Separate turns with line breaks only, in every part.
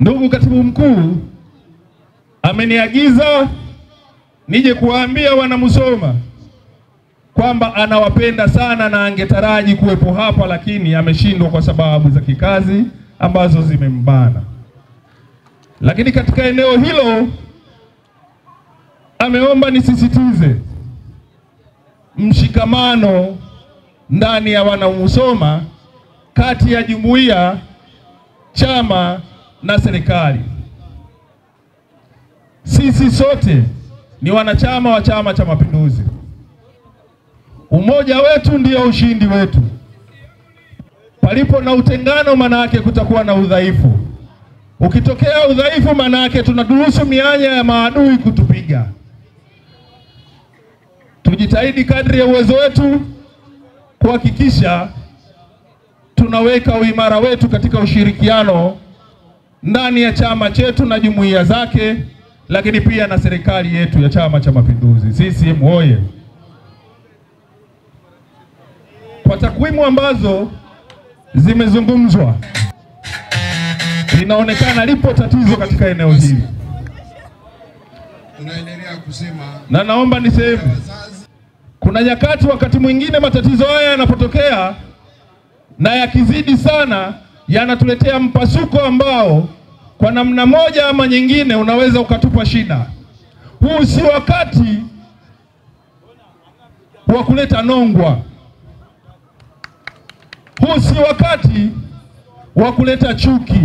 Ndugu Katibu Mkuu ameniagiza nije kuwaambia wana Musoma kwamba anawapenda sana na angetaraji kuwepo hapa, lakini ameshindwa kwa sababu za kikazi ambazo zimembana. Lakini katika eneo hilo ameomba nisisitize mshikamano ndani ya wana Musoma kati ya jumuiya, chama na serikali. Sisi sote ni wanachama wa Chama cha Mapinduzi. Umoja wetu ndio ushindi wetu. Palipo na utengano, maana yake kutakuwa na udhaifu. Ukitokea udhaifu, maana yake tunadurusu mianya ya maadui kutupiga. Tujitahidi kadri ya uwezo wetu kuhakikisha tunaweka uimara wetu katika ushirikiano ndani ya chama chetu na jumuiya zake, lakini pia na serikali yetu ya Chama cha Mapinduzi. CCM oye! Kwa takwimu ambazo zimezungumzwa, inaonekana lipo tatizo katika eneo hili.
Tunaendelea kusema,
na naomba niseme, kuna nyakati wakati mwingine matatizo haya yanapotokea na yakizidi sana, yanatuletea mpasuko ambao kwa namna moja ama nyingine unaweza ukatupa shida. Huu si wakati wa kuleta nongwa. Huu si wakati wa kuleta chuki.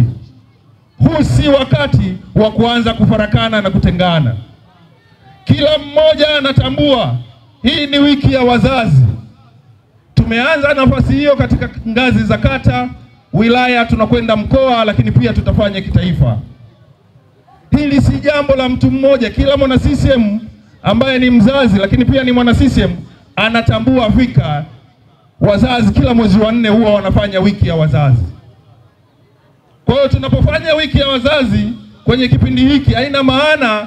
Huu si wakati wa kuanza kufarakana na kutengana. Kila mmoja anatambua hii ni wiki ya wazazi. Tumeanza nafasi hiyo katika ngazi za kata, wilaya, tunakwenda mkoa, lakini pia tutafanya kitaifa. Hili si jambo la mtu mmoja. Kila mwana CCM ambaye ni mzazi lakini pia ni mwana CCM anatambua fika wazazi kila mwezi wa 4 huwa wanafanya wiki ya wazazi. Kwa hiyo tunapofanya wiki ya wazazi kwenye kipindi hiki, haina maana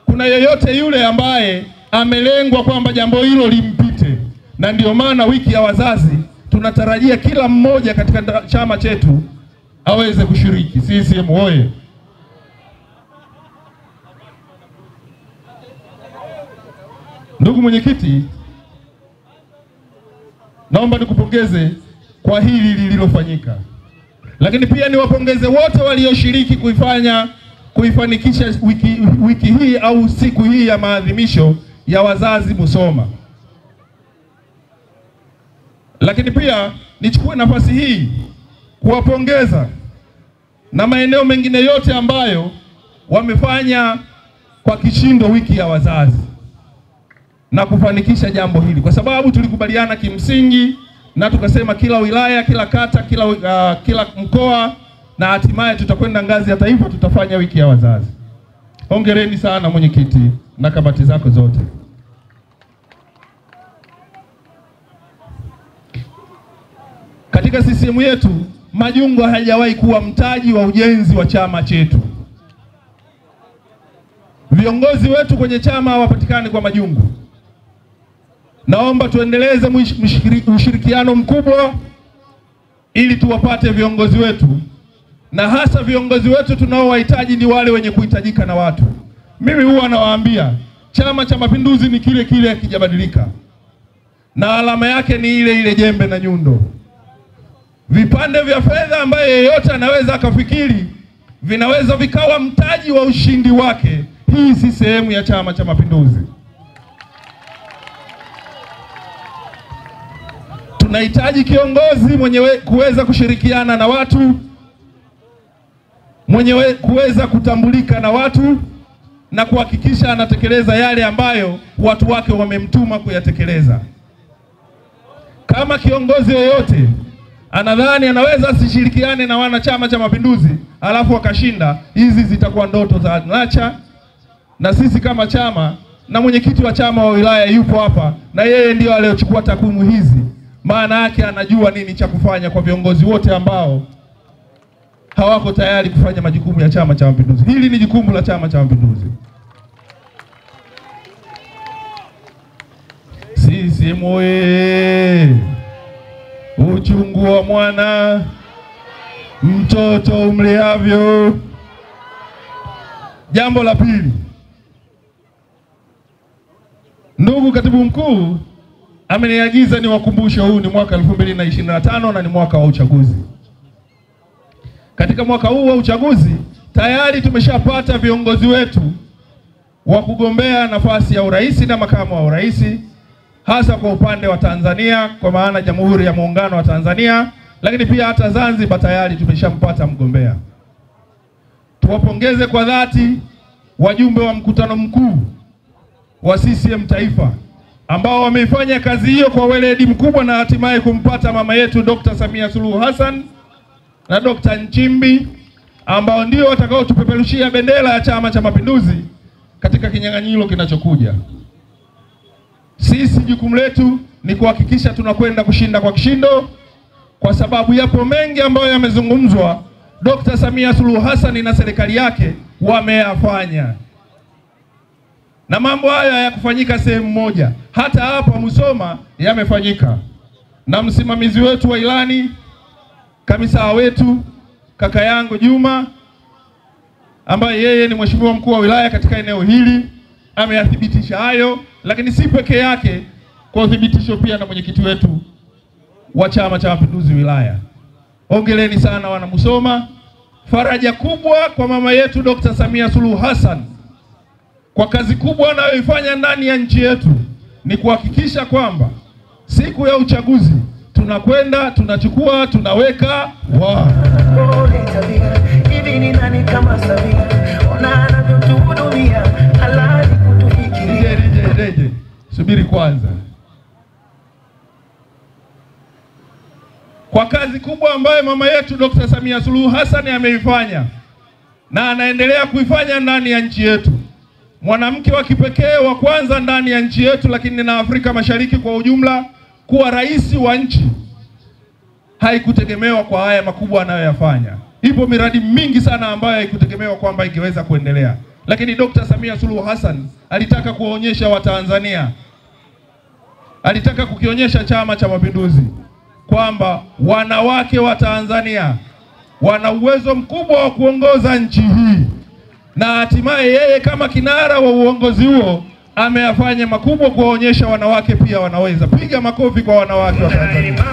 kuna yoyote yule ambaye amelengwa kwamba jambo hilo limpite. Na ndio maana wiki ya wazazi tunatarajia kila mmoja katika chama chetu aweze kushiriki. CCM oye! Ndugu mwenyekiti, naomba nikupongeze kwa hili lililofanyika. Lakini pia niwapongeze wote walioshiriki kuifanikisha wiki hii au siku hii ya maadhimisho ya wazazi Musoma. Lakini pia nichukue nafasi hii kuwapongeza na maeneo mengine yote ambayo wamefanya kwa kishindo wiki ya wazazi na kufanikisha jambo hili, kwa sababu tulikubaliana kimsingi na tukasema kila wilaya, kila kata, kila mkoa na hatimaye tutakwenda ngazi ya taifa, tutafanya wiki ya wazazi. Hongereni sana mwenyekiti na kamati zako zote. Katika CCM yetu, majungu hajawahi kuwa mtaji wa ujenzi wa chama chetu. Viongozi wetu kwenye chama hawapatikani kwa majungu. Naomba tuendeleze ushirikiano mkubwa ili tuwapate viongozi wetu, na hasa viongozi wetu tunaowahitaji ni wale wenye kuhitajika na watu. Mimi huwa nawaambia Chama cha Mapinduzi ni kile kile, hakijabadilika, na alama yake ni ile ile, jembe na nyundo. Vipande vya fedha ambaye yeyote anaweza akafikiri vinaweza vikawa mtaji wa ushindi wake, hii si sehemu ya Chama cha Mapinduzi. Tunahitaji kiongozi mwenye kuweza kushirikiana na watu, mwenye kuweza kutambulika na watu na kuhakikisha anatekeleza yale ambayo watu wake wamemtuma kuyatekeleza. Kama kiongozi yoyote anadhani anaweza asishirikiane na wana Chama cha Mapinduzi alafu akashinda, hizi zitakuwa ndoto za Nacha. Na sisi kama chama, na mwenyekiti wa chama wa wilaya yupo hapa na yeye ndio aliyochukua takwimu hizi, maana yake anajua nini cha kufanya kwa viongozi wote ambao hawako tayari kufanya majukumu ya Chama cha Mapinduzi. Hili ni jukumu la Chama cha Mapinduzi. CCM oye! Uchungu wa mwana mtoto umleavyo Jambo la pili, ndugu katibu mkuu ameniagiza niwakumbushe, huu ni mwaka 2025 na ni mwaka wa uchaguzi. Katika mwaka huu wa uchaguzi tayari tumeshapata viongozi wetu wa kugombea nafasi ya urais na makamu wa urais, hasa kwa upande wa Tanzania, kwa maana Jamhuri ya Muungano wa Tanzania, lakini pia hata Zanzibar tayari tumeshampata mgombea. Tuwapongeze kwa dhati wajumbe wa mkutano mkuu wa CCM Taifa ambao wameifanya kazi hiyo kwa weledi mkubwa na hatimaye kumpata mama yetu Dr. Samia Suluhu Hassan na Dr. Nchimbi, ambao ndio watakao tupeperushia bendera ya Chama cha Mapinduzi katika kinyang'anyiro kinachokuja. Sisi jukumu letu ni kuhakikisha tunakwenda kushinda kwa kishindo, kwa sababu yapo mengi ambayo yamezungumzwa Dr. Samia Suluhu Hassan na serikali yake wameyafanya. Na mambo haya hayakufanyika sehemu moja, hata hapa Musoma yamefanyika. Na msimamizi wetu wa ilani, kamisa wetu kaka yangu Juma, ambaye yeye ni mheshimiwa mkuu wa wilaya katika eneo hili, ameyathibitisha hayo, lakini si peke yake, kwa uthibitisho pia na mwenyekiti wetu wa Chama cha Mapinduzi wilaya. Hongereni sana wana Musoma. Faraja kubwa kwa mama yetu Dr. Samia Suluhu Hassan kwa kazi kubwa anayoifanya ndani ya nchi yetu, ni kuhakikisha kwamba siku ya uchaguzi tunakwenda, tunachukua, tunaweka subiri kwanza. Kwa kazi kubwa ambayo mama yetu Dr. Samia Suluhu Hassan ameifanya na anaendelea kuifanya ndani ya nchi yetu, mwanamke wa kipekee wa kwanza ndani ya nchi yetu, lakini na Afrika Mashariki kwa ujumla, kuwa rais wa nchi, haikutegemewa kwa haya makubwa anayoyafanya. Ipo miradi mingi sana ambayo haikutegemewa kwamba ingeweza kuendelea, lakini Dr. Samia Suluhu Hassan alitaka kuonyesha Watanzania, alitaka kukionyesha Chama cha Mapinduzi kwamba wanawake wa Tanzania wana uwezo mkubwa wa kuongoza nchi hii, na hatimaye yeye kama kinara wa uongozi huo ameyafanya makubwa kuwaonyesha wanawake pia wanaweza. Piga makofi kwa wanawake wa Tanzania.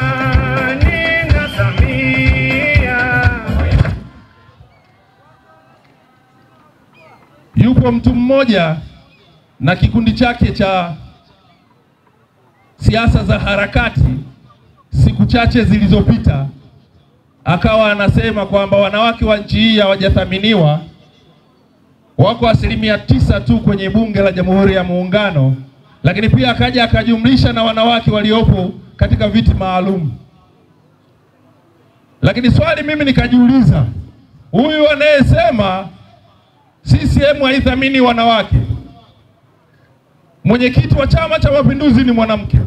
Yupo mtu mmoja na kikundi chake cha siasa za harakati, siku chache zilizopita akawa anasema kwamba wanawake wa nchi hii hawajathaminiwa, wako 9% tu kwenye bunge la Jamhuri ya Muungano, lakini pia akaja akajumlisha na wanawake waliopo katika viti maalum. Lakini swali mimi nikajiuliza, huyu anayesema CCM haithamini wanawake, mwenyekiti wa Chama cha Mapinduzi ni mwanamke,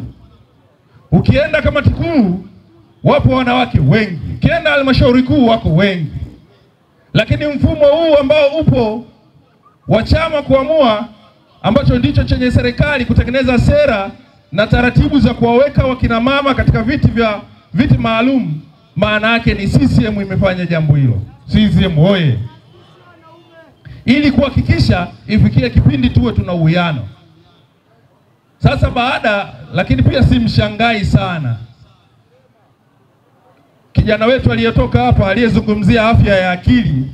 ukienda kamati kuu wapo wanawake wengi, ukienda halmashauri kuu wako wengi, lakini mfumo huu ambao upo wa chama kuamua, ambacho ndicho chenye serikali kutengeneza sera na taratibu za kuwaweka wakina mama katika viti maalum, maana yake ni CCM imefanya jambo hilo. CCM hoye! Ili kuhakikisha ifikie kipindi tuwe tuna uwiano. Sasa lakini pia si mshangai sana kijana wetu aliyetoka hapa aliyezungumzia afya ya akili.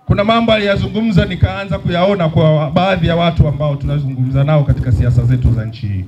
Kuna mambo aliyazungumza nikaanza kuyaona kwa baadhi ya watu ambao tunazungumza nao katika siasa zetu za nchi hii.